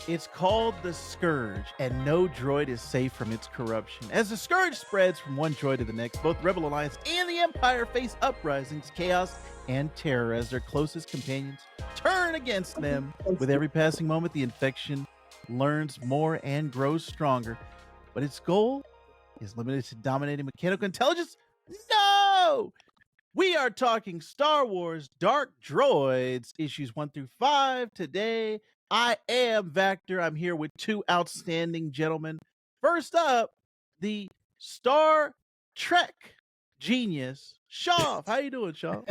It's called the Scourge, and no droid is safe from its corruption. As the Scourge spreads from one droid to the next, both Rebel Alliance and the Empire face uprisings, chaos, and terror as their closest companions turn against them. With every passing moment, the infection learns more and grows stronger, but its goal is limited to dominating mechanical intelligence? No! We are talking Star Wars Dark Droids, issues 1 through 5 today. I am Vactor. I'm here with two outstanding gentlemen. First up, the Star Trek genius, Shaw. How you doing, Shaw?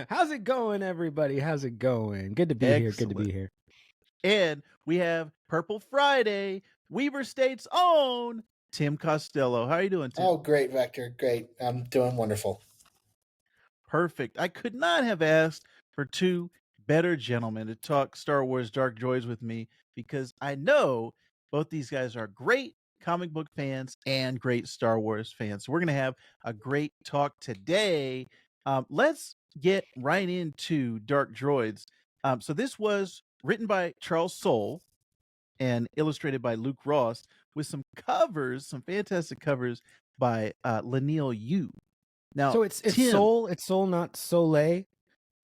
How's it going, everybody? How's it going? Good to be here. Good to be here. And we have Purple Friday, Weaver State's own Tim Costello. How are you doing, Tim? Oh, great, Vector. Great. I'm doing wonderful. Perfect. I could not have asked for two better gentlemen to talk Star Wars Dark Droids with me, because I know both these guys are great comic book fans and great Star Wars fans. So we're going to have a great talk today. Let's get right into Dark Droids. So this was written by Charles Soule and illustrated by Luke Ross, with some covers, some fantastic covers by Lanil Yu. Now, so it's Tim, Soul. It's Soul, not Soleil.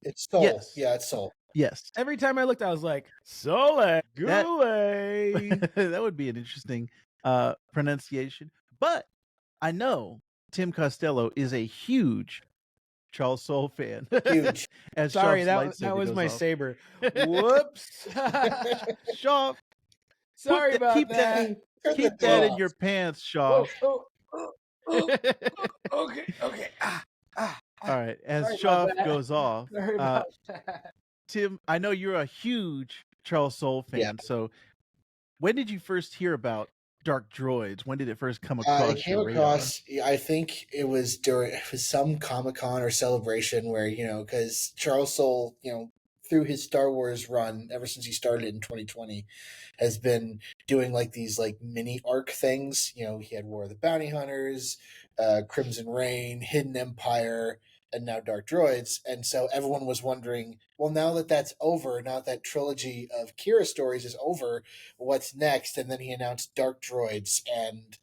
It's Soul. Yes. Yeah, it's Soul. Yes. Every time I looked, I was like, Soleil. That would be an interesting pronunciation. But I know Tim Costello is a huge Charles Soule fan. Huge. As Sorry, Shaw's that was lightsaber my goes off. saber. Whoops. Shaw, Sorry about keep that. Keep that in your pants, Shaw. Okay. All right. As Sorry Shaw about that. goes off, Sorry about that. Tim, I know you're a huge Charles Soule fan. Yeah. So when did you first hear about Dark Droids? When did it first come across I came your radar? across, I think it was during some Comic-Con or celebration where, because Charles Soule, through his Star Wars run, ever since he started in 2020, has been doing these mini arc things. He had War of the Bounty Hunters, Crimson Reign, Hidden Empire, and now Dark Droids. And so everyone was wondering, well, now that that's over, now that trilogy of Kira stories is over, what's next? And then he announced Dark Droids, and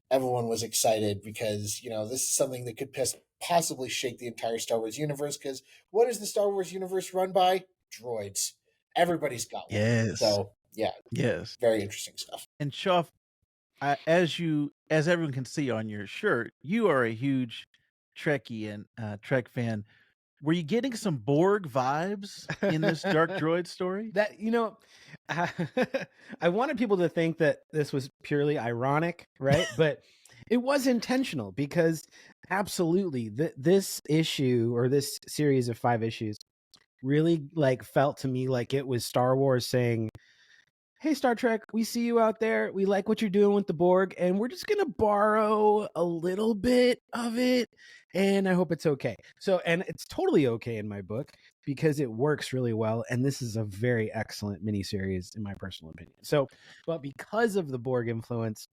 everyone was excited because, this is something that could possibly shake the entire Star Wars universe, because what is the Star Wars universe run by? Droids. Everybody's got one. Yes. So, yeah. Yes. Very interesting stuff. And Shaw, as everyone can see on your shirt, you are a huge Trekkie and Trek fan. Were you getting some Borg vibes in this Dark Droid story? That I wanted people to think that this was purely ironic, right? But it was intentional, because absolutely this issue, or this series of 5 issues, really felt to me like it was Star Wars saying, hey, Star Trek, we see you out there. We like what you're doing with the Borg, and we're just going to borrow a little bit of it, and I hope it's okay. So, and it's totally okay in my book, because it works really well, and this is a very excellent miniseries, in my personal opinion. So, but because of the Borg influence,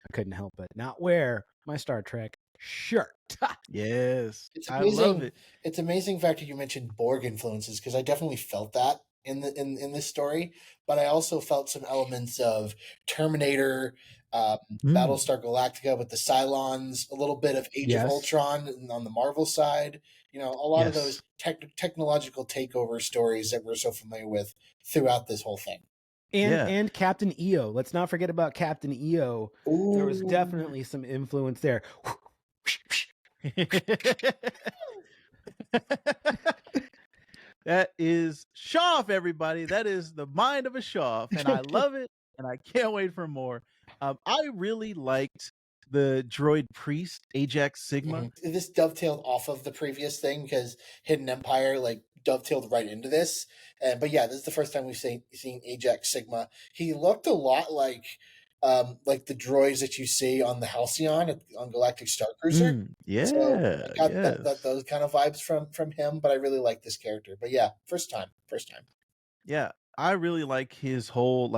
I couldn't help but not wear my Star Trek shirt. Yes, It's I amazing. love it. It's amazing, Factor, you mentioned Borg influences, because I definitely felt that in this story, but I also felt some elements of Terminator, Battlestar Galactica with the Cylons, a little bit of Age of Ultron on the Marvel side. A lot of those technological takeover stories that we're so familiar with throughout this whole thing. And Captain EO. Let's not forget about Captain EO. Ooh. There was definitely some influence there. That is Shaw, everybody. That is the mind of a Shaw, and I love it, and I can't wait for more. I really liked the droid priest, Ajax Sigma. Mm-hmm. This dovetailed off of the previous thing, because Hidden Empire dovetailed right into this. But yeah, this is the first time we've seen Ajax Sigma. He looked a lot like the droids that you see on the Halcyon on Galactic Star Cruiser. So I got those kind of vibes from him, but I really like this character. But yeah, first time. Yeah, I really like his whole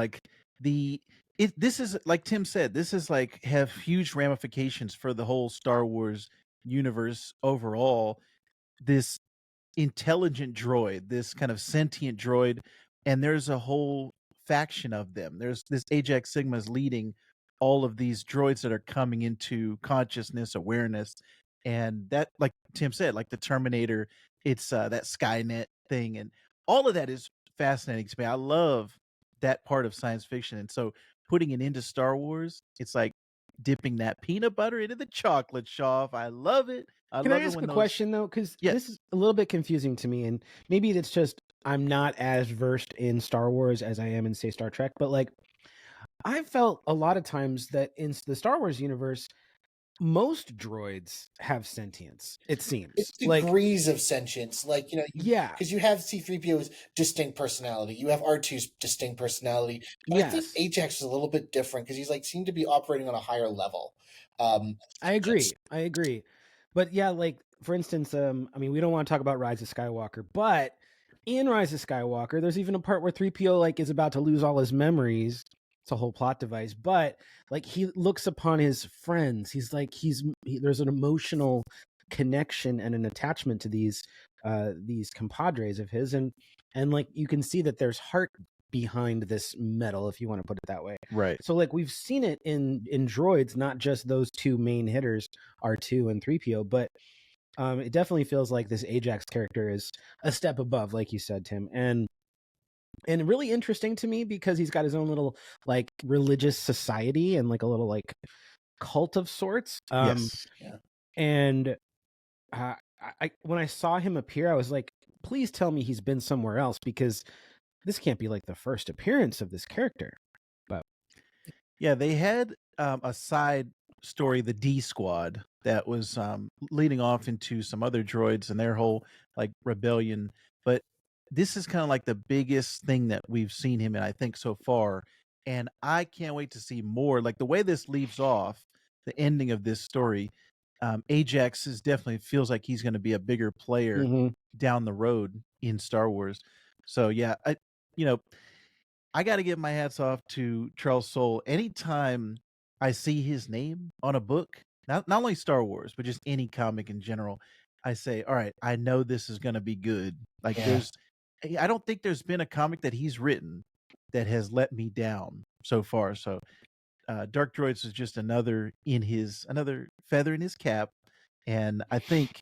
this is, like Tim said, this is have huge ramifications for the whole Star Wars universe overall. This intelligent droid, this kind of sentient droid, and there's a whole faction of them. There's this Ajax Sigma is leading all of these droids that are coming into consciousness, awareness, and that, like Tim said, like the Terminator, it's that Skynet thing, and all of that is fascinating to me. I love that part of science fiction, and so putting it into Star Wars, it's like dipping that peanut butter into the chocolate, Shaw. I love it. I Can I love it ask when a those. question though? Because Yeah. this is a little bit confusing to me, and maybe it's just I'm not as versed in Star Wars as I am in, say, Star Trek. But like, I felt a lot of times that in the Star Wars universe, most droids have sentience. It seems It's like, degrees of sentience, like yeah, because you have C-3PO's distinct personality, you have R2's distinct personality, but I think yes, Ajax is a little bit different because he's like seemed to be operating on a higher level. Um, I agree. But yeah, like for instance, I mean, we don't want to talk about Rise of Skywalker, but in Rise of Skywalker, there's even a part where 3PO like is about to lose all his memories. It's a whole plot device, but like he looks upon his friends. He's like there's an emotional connection and an attachment to these compadres of his, and like you can see that there's heart behind this metal, if you want to put it that way. Right. So like we've seen it in droids, not just those two main hitters, R2 and 3PO, but it definitely feels like this Ajax character is a step above, like you said, Tim, and really interesting to me because he's got his own little like religious society and like a little like cult of sorts. Yes. Yeah. And I when I saw him appear, I was like, please tell me he's been somewhere else, because this can't be like the first appearance of this character. But Yeah, they had a side story, the D Squad, that was leading off into some other droids and their whole like rebellion. But this is kind of like the biggest thing that we've seen him in, I think, so far. And I can't wait to see more. Like the way this leaves off, the ending of this story, Ajax is definitely feels like he's going to be a bigger player down the road in Star Wars. So yeah, you know, I got to give my hats off to Charles Soule. Anytime I see his name on a book, not only Star Wars, but just any comic in general, I say, all right, I know this is going to be good. Like Yeah. I don't think there's been a comic that he's written that has let me down so far. So Dark Droids is just another feather in his cap. And I think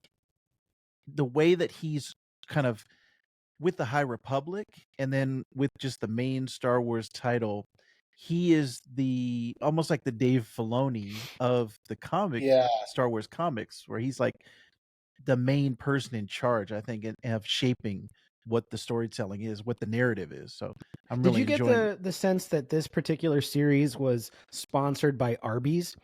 the way that he's kind of with the High Republic and then with just the main Star Wars title, he is the almost like the Dave Filoni of the comic Yeah. Star Wars comics, where he's like the main person in charge, I think, of shaping what the storytelling is, what the narrative is. So I'm did really you get enjoying the sense that this particular series was sponsored by Arby's?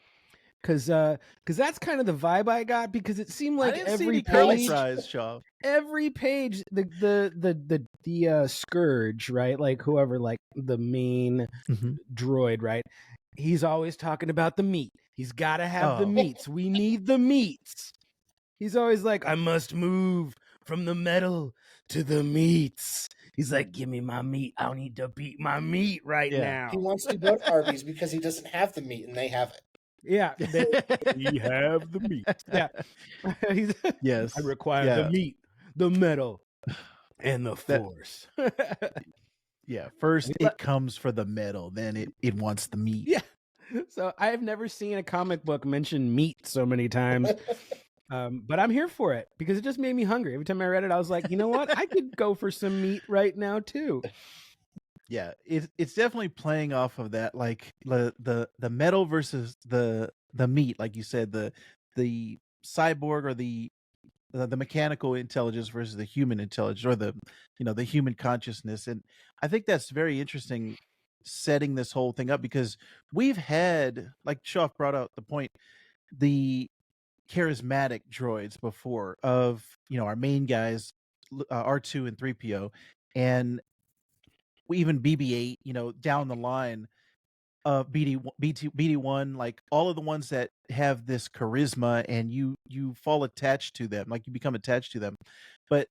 Because that's kind of the vibe I got, because it seemed like I didn't see every any curly page, fries, Shaw. every page, the Scourge, right? Like whoever, like the main droid, right? He's always talking about the meat. He's got to have the Oh. meats. We need the meats. He's always like, I must move from the metal to the meats. He's like, give me my meat. I need to beat my meat right Yeah. now. He wants to go to Arby's because he doesn't have the meat and they have it. Yeah, we have the meat. Yeah, Yes. I require Yeah. the meat, the metal, and the That- force. Yeah. First it comes for the metal, then it wants the meat. Yeah. So I have never seen a comic book mention meat so many times. But I'm here for it because it just made me hungry. Every time I read it, I was like, you know what? I could go for some meat right now too. Yeah, it's definitely playing off of that, like the metal versus the meat, like you said, the cyborg or the mechanical intelligence versus the human intelligence, or the human consciousness. And I think that's very interesting, setting this whole thing up, because we've had, like Schaff brought out the point, the charismatic droids before of our main guys, R2 and 3PO, and even BB-8, down the line, BD1, like all of the ones that have this charisma, and you fall attached to them, like you become attached to them, but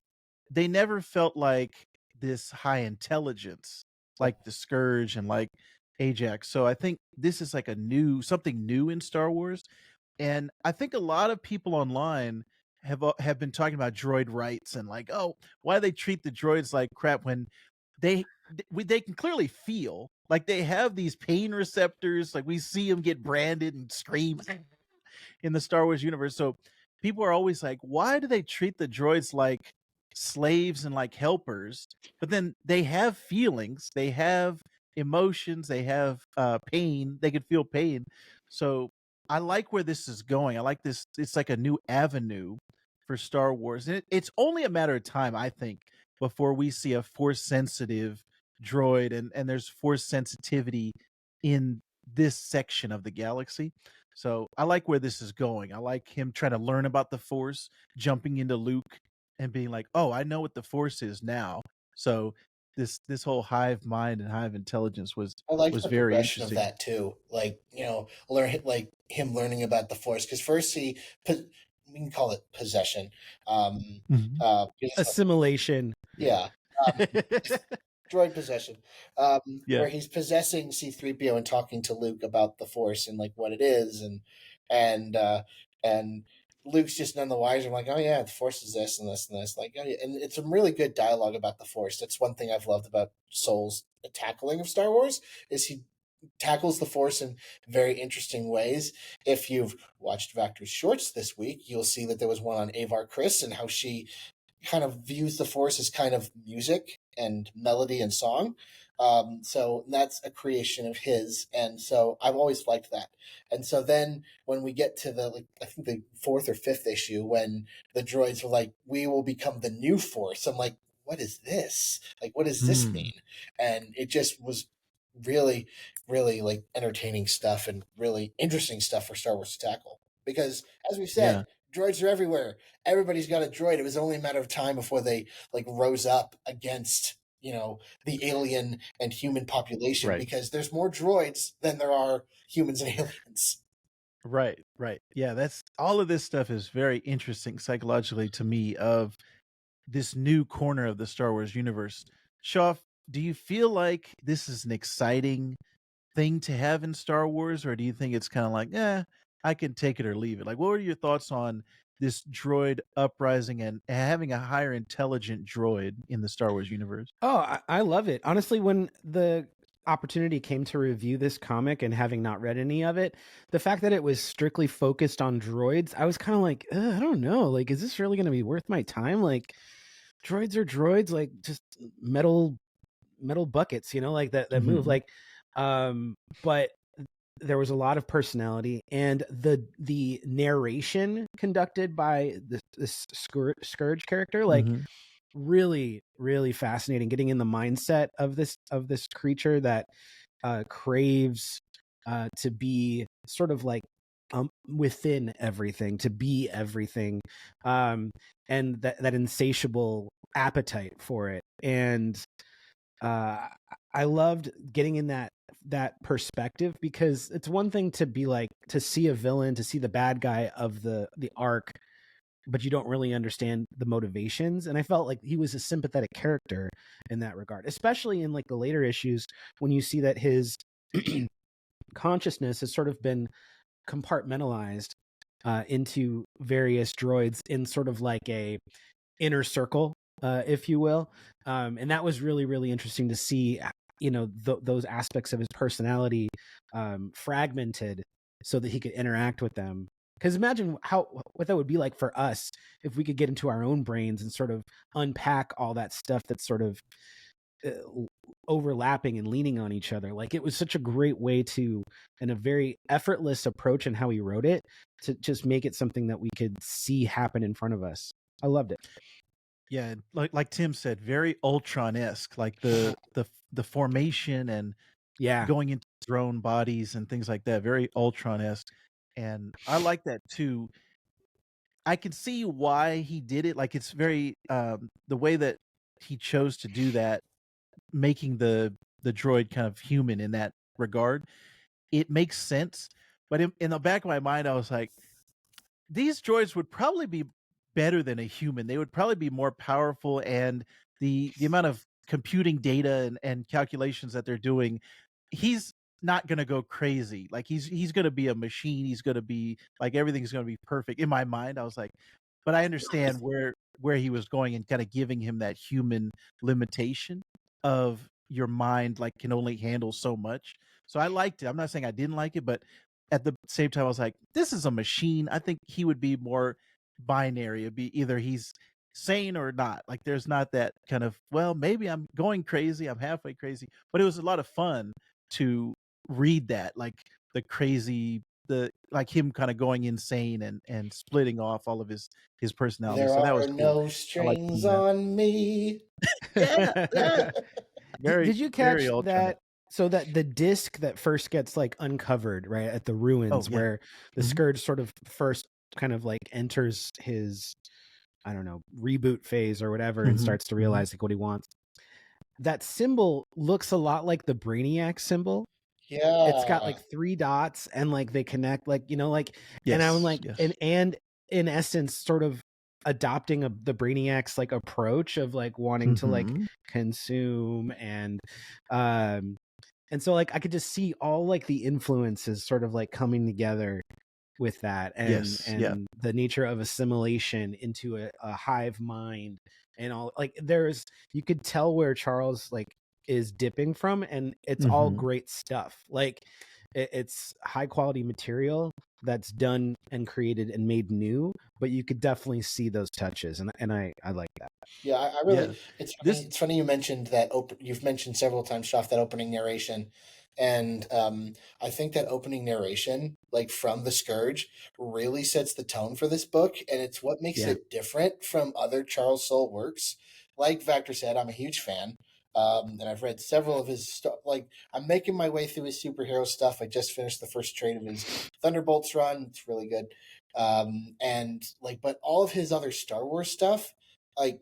they never felt like this high intelligence, like the Scourge and like Ajax. So I think this is like something new in Star Wars, and I think a lot of people online have been talking about droid rights and like, oh, why do they treat the droids like crap when they they can clearly feel, like they have these pain receptors, like we see them get branded and scream in the Star Wars universe. So people are always like, why do they treat the droids like slaves and like helpers? But then they have feelings, they have emotions, they have pain, they can feel pain. So I like where this is going. I like this. It's like a new avenue for Star Wars. And it's only a matter of time, I think, before we see a force sensitive droid and there's force sensitivity in this section of the galaxy. So I like where this is going. I like him trying to learn about the Force, jumping into Luke and being like, "Oh, I know what the Force is now." So this whole hive mind and hive intelligence I liked was the very progression of interesting. that too. Like, learn like him learning about the Force because first we can call it possession. Mhm. Assimilation. Yeah. Um, droid possession, Yeah. where he's possessing C-3PO and talking to Luke about the Force and like what it is, and and Luke's just none the wiser. I'm like, oh yeah, the Force is this and this and this. Like, oh, yeah. And it's some really good dialogue about the Force. That's one thing I've loved about Soule's tackling of Star Wars is he tackles the Force in very interesting ways. If you've watched Vactor's shorts this week, you'll see that there was one on Avar Chris and how she kind of views the Force as kind of music and melody and song. So that's a creation of his, and so I've always liked that. And so then when we get to the I think the fourth or fifth issue, when the droids were like, "We will become the new Force," I'm like, "What is this? Like, what does this Mm. mean?" And it just was really, really like entertaining stuff and really interesting stuff for Star Wars to tackle. Because as we Yeah. said, droids are everywhere. Everybody's got a droid. It was only a matter of time before they like rose up against the alien and human population Right. because there's more droids than there are humans and aliens. Right. Right. Yeah. That's all of this stuff is very interesting psychologically to me of this new corner of the Star Wars universe. Shoff, do you feel like this is an exciting thing to have in Star Wars, or do you think it's kind of like, I can take it or leave it? Like, what are your thoughts on this droid uprising and having a higher intelligent droid in the Star Wars universe? Oh, I love it. Honestly, when the opportunity came to review this comic and having not read any of it, the fact that it was strictly focused on droids, I was kind of like, I don't know. Like, is this really going to be worth my time? Like, droids are droids, like just metal buckets, like that move. Mhm. Like, but there was a lot of personality, and the narration conducted by this Scourge character, like Mhm. really really fascinating, getting in the mindset of this creature that craves to be sort of like within everything, to be everything, um and that insatiable appetite for it. And uh I loved getting in that perspective, because it's one thing to be like, to see a villain, to see the bad guy of the arc, but you don't really understand the motivations. And I felt like he was a sympathetic character in that regard, especially in like the later issues, when you see that his consciousness has sort of been compartmentalized into various droids in sort of like a inner circle, if you will. And that was really really interesting to see, those aspects of his personality fragmented so that he could interact with them. Because imagine what that would be like for us if we could get into our own brains and sort of unpack all that stuff that's sort of uh, overlapping and leaning on each other. Like, it was such a great way to, and a very effortless approach in how he wrote it, to just make it something that we could see happen in front of us. I loved it. Yeah, like Tim said, very Ultron-esque, like the formation and Yeah. going into their own bodies and things like that, very Ultron-esque, and I like that too. I can see why he did it, like, it's very, the way that he chose to do that, making the droid kind of human in that regard, it makes sense, but in the back of my mind, I was like, these droids would probably be better than a human. They would probably be more powerful, and the amount of computing data and calculations that they're doing, he's not gonna go crazy. Like he's gonna be a machine. He's gonna be like everything's gonna be perfect. In my mind, I was like, but I understand where he was going and kind of giving him that human limitation of your mind like can only handle so much. So I liked it. I'm not saying I didn't like it, but at the same time, I was like, this is a machine. I think he would be more binary. It'd be either he's sane or not. Like there's not that kind of, well, maybe I'm going crazy, I'm halfway crazy. But it was a lot of fun to read that, like the crazy, the like him kind of going insane and splitting off all of his personality. There So that was are cool. no I like strings that. on me. Yeah, yeah. Very, Did you very catch alternate. that? So that the disc that first gets like uncovered, right, at the Oh ruins yeah. where the Mhm. Scourge sort of first kind of like enters his, I don't know, reboot phase or whatever, and Mhm. starts to Mhm. realize like what he wants. That symbol looks a lot like the Brainiac symbol. It's got Yeah. like 3 dots and like they connect, like, like, and I'm Yes, like, yes. and in essence sort of adopting the Brainiac's like approach of like wanting to like Mhm. consume um and so like I could just see all like the influences sort of like coming together with that, and Yes, yeah. the nature of assimilation into a hive mind, and all like there's, you could tell where Charles like is dipping from, and it's all Mhm. great stuff. Like it's high quality material that's done and created and made new, but you could definitely see those touches, and I like that. Yeah, I really. Yeah. It's funny. This It's funny you mentioned that. You've mentioned several times, Shoff, that opening narration, and I think that opening narration, like from the Scourge, really sets the tone for this book, and it's what makes Yeah. it different from other Charles Soule works. Like Vactor said, I'm a huge fan, and I've read several of his stuff. Like I'm making my way through his superhero stuff. I just finished the first trade of his Thunderbolts run. It's really good, and like, but all of his other Star Wars stuff, like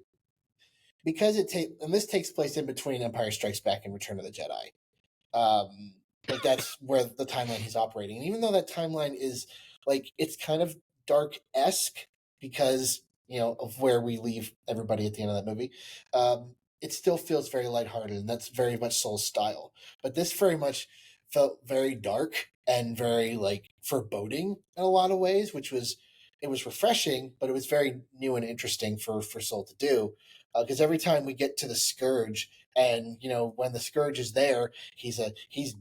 because and this takes place in between Empire Strikes Back and Return of the Jedi. Like that's where the timeline he's operating. And even though that timeline is like it's kind of dark esque because of where we leave everybody at the end of that movie, it still feels very lighthearted, and that's very much Soul's style. But this very much felt very dark and very like foreboding in a lot of ways, which was it was refreshing, but it was very new and interesting for Soul to do. Because every time we get to the Scourge, and when the Scourge is there, he's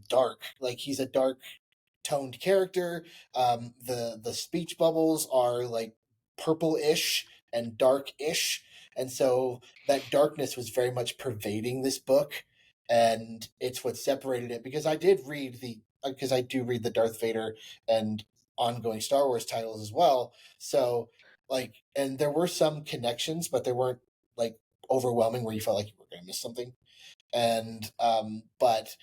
dark, like he's a dark toned character. The speech bubbles are like purple-ish and dark-ish, and so that darkness was very much pervading this book, and it's what separated it. Because I do read the Darth Vader and ongoing Star Wars titles as well. So like, and there were some connections, but they weren't like overwhelming where you felt like you were going to miss something. And but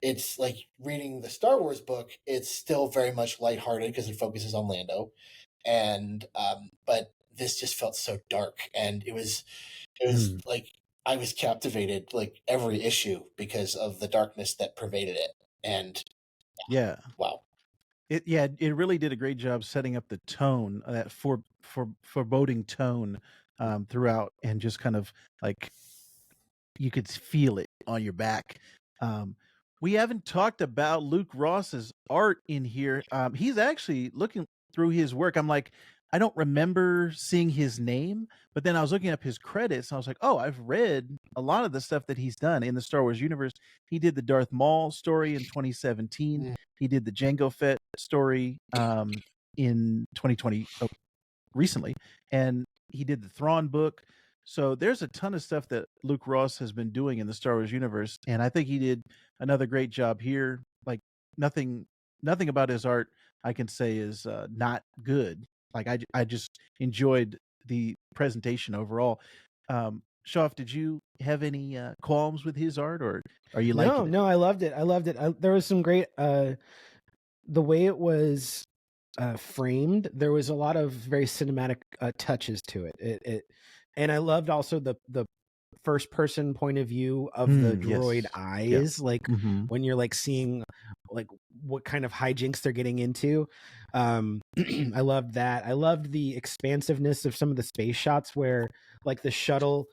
it's like reading the Star Wars book, it's still very much lighthearted because it focuses on Lando. And but this just felt so dark, and it was Mm. like I was captivated like every issue because of the darkness that pervaded it. And yeah. wow. It really did a great job setting up the tone, that for foreboding tone throughout, and just kind of like you could feel it on your back. Um, we haven't talked about Luke Ross's art in here. He's actually looking through his work. I'm like, I don't remember seeing his name, but then I was looking up his credits and I was like, oh, I've read a lot of the stuff that he's done in the Star Wars universe. He did the Darth Maul story in 2017. Mm. He did the Jango Fett story in 2020, recently, and he did the Thrawn book. So there's a ton of stuff that Luke Ross has been doing in the Star Wars universe, and I think he did another great job here. Like nothing, nothing about his art I can say is not good. Like I just enjoyed the presentation overall. Shoff, did you have any qualms with his art, or are you No, liking it? no, I loved it. I loved it. There was some great the way it was framed. There was a lot of very cinematic touches to it. And I loved also the first person point of view of the droid Yes. Yeah. eyes, like Mm-hmm. when you're like seeing like what kind of hijinks they're getting into. I loved that. I loved the expansiveness of some of the space shots where like the shuttle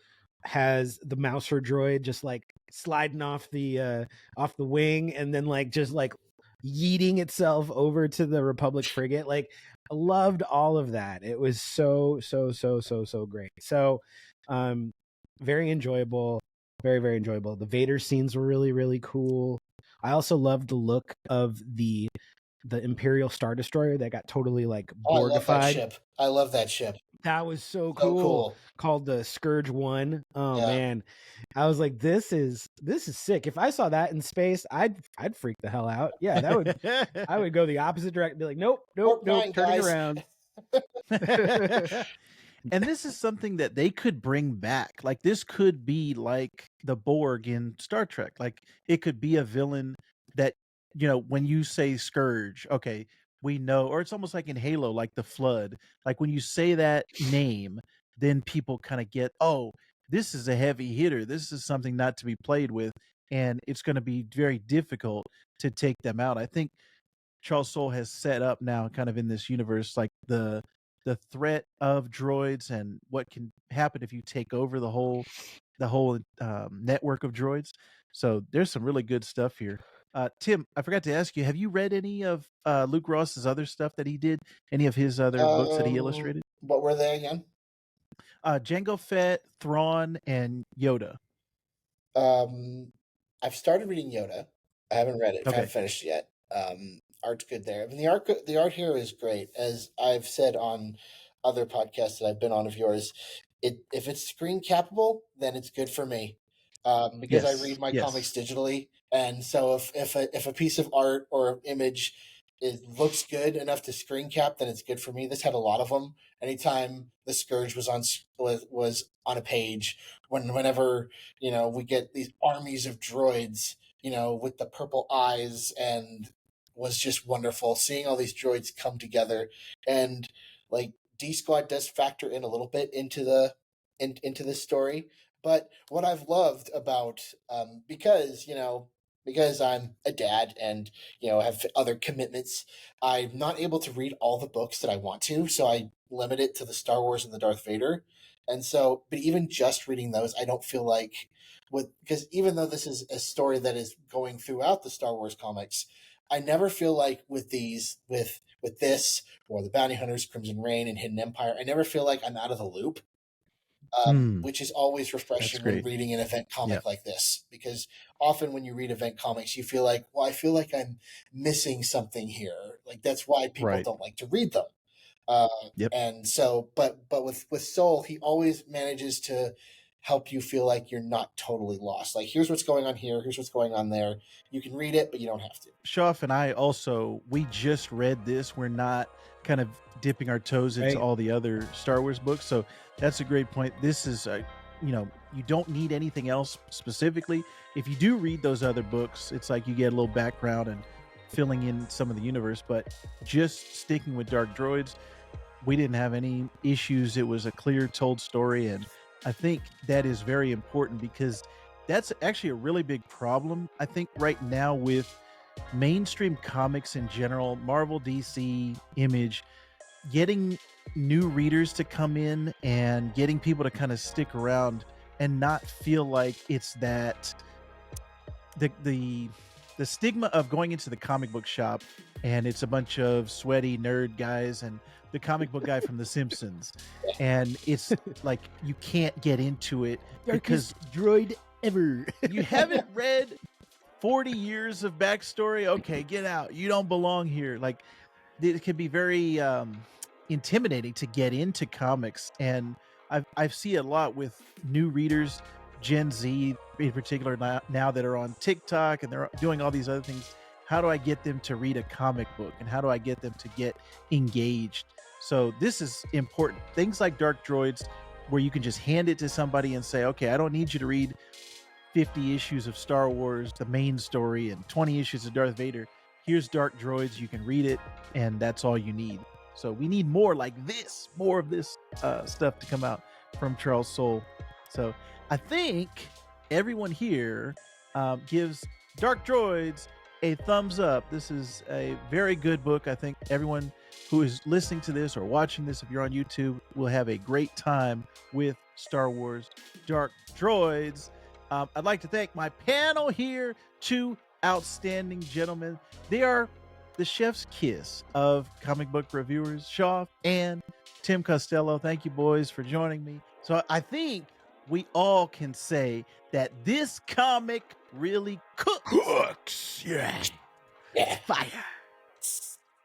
has the Mouser droid just like sliding off the wing, and then like just like yeeting itself over to the Republic frigate. Like I loved all of that. It was so great. So very enjoyable. Very, very enjoyable. The Vader scenes were really, really cool. I also loved the look of the Imperial Star Destroyer that got totally like Oh, I love that Borgified. ship. I love that ship. That was so So cool. cool. Called the Scourge One. Oh Yeah. man, I was like, this is sick. If I saw that in space, I'd freak the hell out. Yeah, that would I would go the opposite direction. Be like, nope, Warp 9, turning guys. around. And this is something that they could bring back. Like this could be like the Borg in Star Trek. Like it could be a villain that, you know, when you say Scourge, okay, we know, or it's almost like in Halo, like the Flood. Like when you say that name, then people kind of get, oh, this is a heavy hitter. This is something not to be played with, and it's going to be very difficult to take them out. I think Charles Soule has set up now, kind of in this universe, like the threat of droids and what can happen if you take over the whole network of droids. So there's some really good stuff here. Tim, I forgot to ask you, have you read any of Luke Ross's other stuff that he did? Any of his other books that he illustrated? What were they again? Jango Fett, Thrawn, and Yoda. I've started reading Yoda. I haven't read it. I Okay. haven't finished it yet. Art's good there. I mean, the art here is great. As I've said on other podcasts that I've been on of yours, if it's screen capable, then it's good for me. Because I read my comics digitally, and so if a piece of art or image looks good enough to screen cap, then it's good for me. This had a lot of them. Anytime the Scourge was on a page, whenever we get these armies of droids, with the purple eyes, and was just wonderful seeing all these droids come together. And like D Squad does factor in a little bit into this story. But what I've loved about because I'm a dad and have other commitments, I'm not able to read all the books that I want to, so I limit it to the Star Wars and the Darth Vader. And so, but even just reading those, I don't feel like because even though this is a story that is going throughout the Star Wars comics, I never feel like with this or the Bounty Hunters, Crimson Reign, and Hidden Empire, I never feel like I'm out of the loop. Which is always refreshing when reading an event comic like this, because often when you read event comics, you feel like, well, I feel like I'm missing something here. Like that's why people don't like to read them. And so, but with Soule, he always manages to help you feel like you're not totally lost. Like, here's what's going on here, here's what's going on there. You can read it, but you don't have to. Shoff and I also, we just read this. We're not kind of dipping our toes into all the other Star Wars books. So that's a great point. This is, you don't need anything else specifically. If you do read those other books, it's like you get a little background and filling in some of the universe. But just sticking with Dark Droids, we didn't have any issues. It was a clear told story. And I think that is very important because that's actually a really big problem, I think, right now with mainstream comics in general, Marvel, DC, Image, getting new readers to come in and getting people to kind of stick around and not feel like it's that the stigma of going into the comic book shop and it's a bunch of sweaty nerd guys and the comic book guy from The Simpsons, and it's like you can't get into it because droid ever. You haven't read 40 years of backstory. Okay, get out. You don't belong here. Like, it can be very intimidating to get into comics, and I see a lot with new readers, Gen Z in particular, now that are on TikTok and they're doing all these other things. How do I get them to read a comic book, and how do I get them to get engaged? So this is important. Things like Dark Droids, where you can just hand it to somebody and say, okay, I don't need you to read 50 issues of Star Wars, the main story, and 20 issues of Darth Vader. Here's Dark Droids. You can read it, and that's all you need. So we need more like this, more of this stuff to come out from Charles Soule. So I think everyone here gives Dark Droids a thumbs up. This is a very good book. I think everyone who is listening to this or watching this, if you're on YouTube, will have a great time with Star Wars Dark Droids. I'd like to thank my panel here, two outstanding gentlemen. They are the chef's kiss of comic book reviewers, Shaw and Tim Costello. Thank you, boys, for joining me. So I think we all can say that this comic really cooks. Yeah. Yeah. Fire.